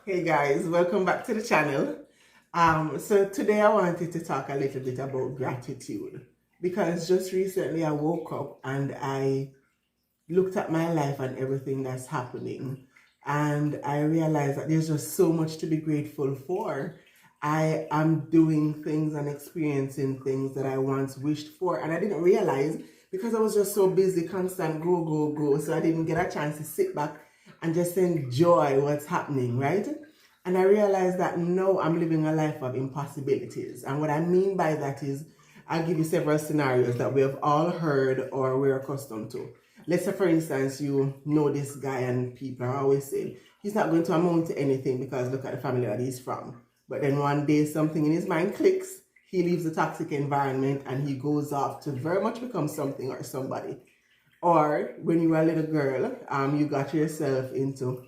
Hey guys, welcome back to the channel. So today I wanted to talk a little bit about gratitude because just recently I woke up and I looked at my life and everything that's happening, and I realized that there's just so much to be grateful for. I am doing things and experiencing things that I once wished for, and I didn't realize because I was just so busy, constant go, go, go. So I didn't get a chance to sit back and just enjoy what's happening, right? And I realized that no, I'm living a life of impossibilities. And what I mean by that is, I'll give you several scenarios that we have all heard or we're accustomed to. Let's say, for instance, you know this guy and people are always saying he's not going to amount to anything because look at the family that he's from. But then one day something in his mind clicks, he leaves the toxic environment and he goes off to very much become something or somebody. Or when you were a little girl, you got yourself into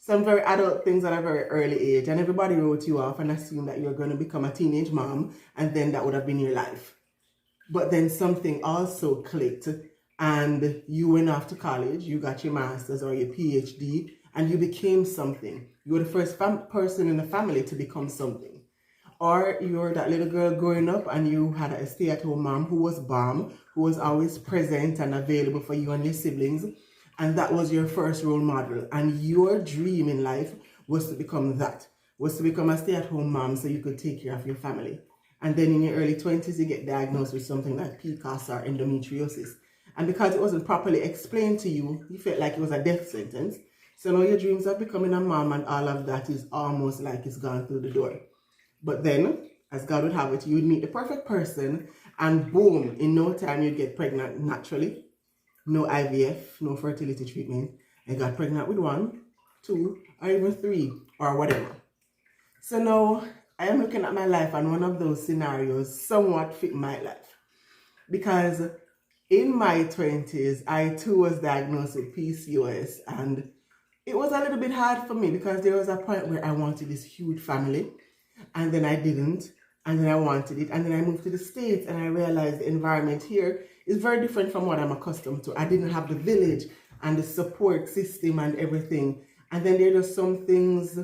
some very adult things at a very early age, and everybody wrote you off and assumed that you're going to become a teenage mom, and then that would have been your life. But then something also clicked, and you went off to college, you got your master's or your PhD, and you became something. You were the first person in the family to become something. Or you were that little girl growing up and you had a stay-at-home mom who was bomb, who was always present and available for you and your siblings. And that was your first role model. And your dream in life was to become that, was to become a stay-at-home mom so you could take care of your family. And then in your early 20s, you get diagnosed with something like PCOS or endometriosis. And because it wasn't properly explained to you, you felt like it was a death sentence. So now your dreams of becoming a mom and all of that is almost like it's gone through the door. But then, as God would have it, you'd meet the perfect person and boom, in no time you'd get pregnant naturally. No IVF, no fertility treatment. I got pregnant with 1, 2, or even 3, or whatever. So now I am looking at my life, and one of those scenarios somewhat fit my life. Because in my 20s, I too was diagnosed with PCOS, and it was a little bit hard for me because there was a point where I wanted this huge family, and then I didn't, and then I wanted it, and then I moved to the States, and I realized the environment here is very different from what I'm accustomed to. I didn't have the village and the support system and everything, and then there are just some things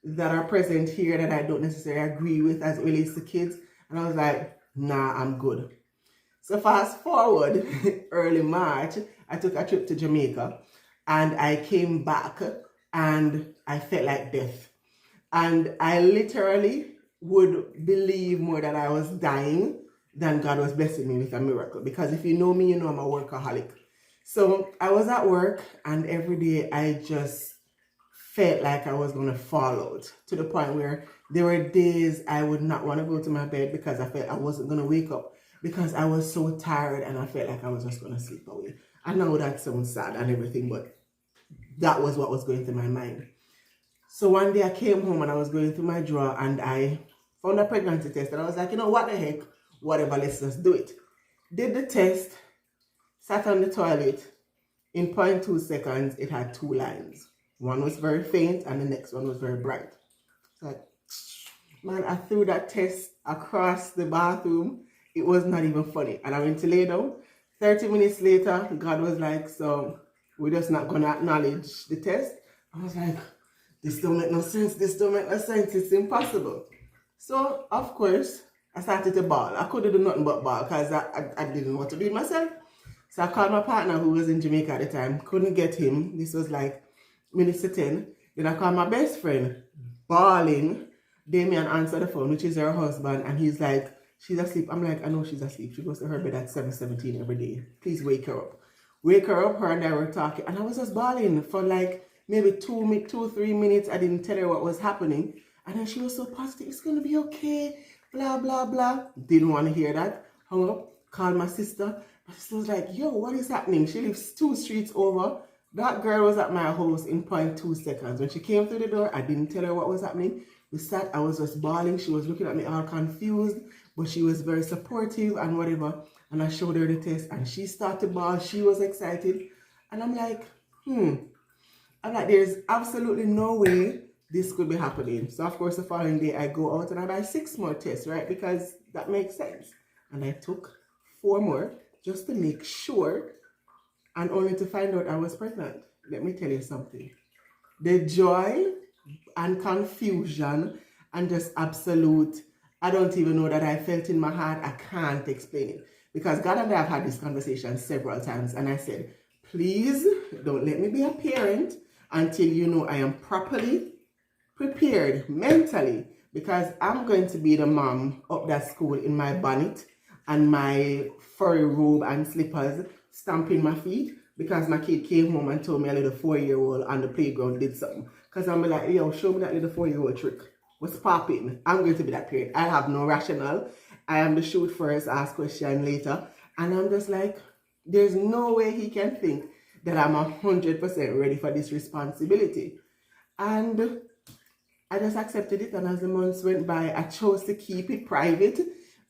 that are present here that I don't necessarily agree with as it relates to kids, and I was like, nah, I'm good. So fast forward, early March, I took a trip to Jamaica, and I came back, and I felt like death. And I literally would believe more that I was dying than God was blessing me with a miracle. Because if you know me, you know I'm a workaholic. So I was at work, and every day I just felt like I was going to fall out, to the point where there were days I would not want to go to my bed because I felt I wasn't going to wake up because I was so tired and I felt like I was just going to sleep away. I know that sounds sad and everything, but that was what was going through my mind. So one day I came home and I was going through my drawer and I found a pregnancy test, and I was like, you know what the heck, whatever, let's just do it. Did the test, sat on the toilet. In 0.2 seconds, it had 2 lines. One was very faint and the next one was very bright. So like, man, I threw that test across the bathroom. It was not even funny. And I went to lay down. 30 minutes later, God was like, so we're just not going to acknowledge the test. I was like, this don't make no sense. This don't make no sense. It's impossible. So, of course, I started to bawl. I couldn't do nothing but bawl because I didn't want to do it myself. So I called my partner who was in Jamaica at the time. Couldn't get him. This was like minutes to 10. Then I called my best friend, bawling. Damien answered the phone, which is her husband. And he's like, she's asleep. I'm like, I know she's asleep. She goes to her bed at 7:17 every day. Please wake her up. Wake her up. Her and I were talking. And I was just bawling for like maybe 3 minutes. I didn't tell her what was happening. And then she was so positive. It's going to be okay. Blah, blah, blah. Didn't want to hear that. Hung up. Called my sister. My sister was like, yo, what is happening? She lives 2 streets over. That girl was at my house in 0.2 seconds. When she came through the door, I didn't tell her what was happening. We sat. I was just bawling. She was looking at me all confused. But she was very supportive and whatever. And I showed her the test. And she started to bawl. She was excited. And I'm like, there's absolutely no way this could be happening. So, of course, the following day, I go out and I buy 6 more tests, right? Because that makes sense. And I took 4 more just to make sure, and only to find out I was pregnant. Let me tell you something. The joy and confusion and just absolute, I don't even know that I felt in my heart. I can't explain it. Because God and I have had this conversation several times, and I said, please don't let me be a parent until you know I am properly prepared mentally, because I'm going to be the mom up that school in my bonnet and my furry robe and slippers, stamping my feet because my kid came home and told me a little 4-year-old on the playground did something. Because I'm like, yo, show me that little 4-year-old trick. What's popping? I'm going to be that parent. I have no rationale. I am the shoot first, ask question later. And I'm just like, there's no way he can think that I'm 100% ready for this responsibility. And I just accepted it, and as the months went by, I chose to keep it private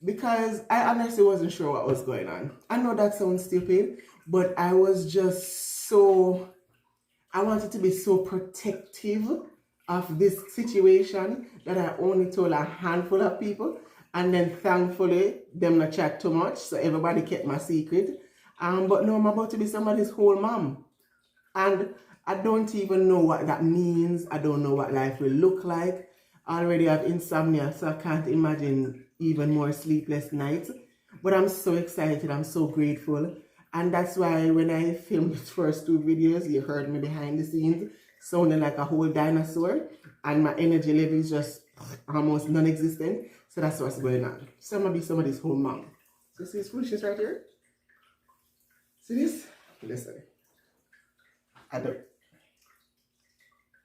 because I honestly wasn't sure what was going on. I know that sounds stupid, but I was just so, I wanted to be so protective of this situation that I only told a handful of people, and then thankfully, them not chat too much, so everybody kept my secret. But now I'm about to be somebody's whole mom. And I don't even know what that means. I don't know what life will look like. I already have insomnia, so I can't imagine even more sleepless nights. But I'm so excited. I'm so grateful. And that's why when I filmed the first 2 videos, you heard me behind the scenes sounding like a whole dinosaur. And my energy level is just almost non-existent. So that's what's going on. So I'm going to be somebody's whole mom. So see this foolishness right here? See this? Listen. I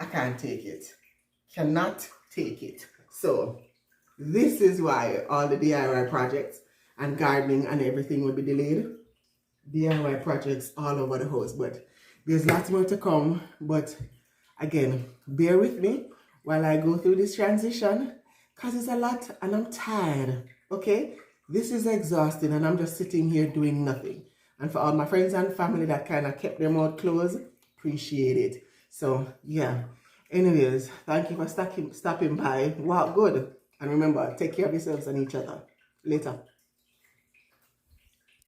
can't take it. Cannot take it. So this is why all the DIY projects and gardening and everything will be delayed. DIY projects all over the house, but there's lots more to come. But again, bear with me while I go through this transition, because it's a lot and I'm tired. Okay, this is exhausting and I'm just sitting here doing nothing. And for all my friends and family that kind of kept their mouth closed, appreciate it. So yeah, anyways, thank you for stopping by. Wow, good. And remember, take care of yourselves and each other. Later.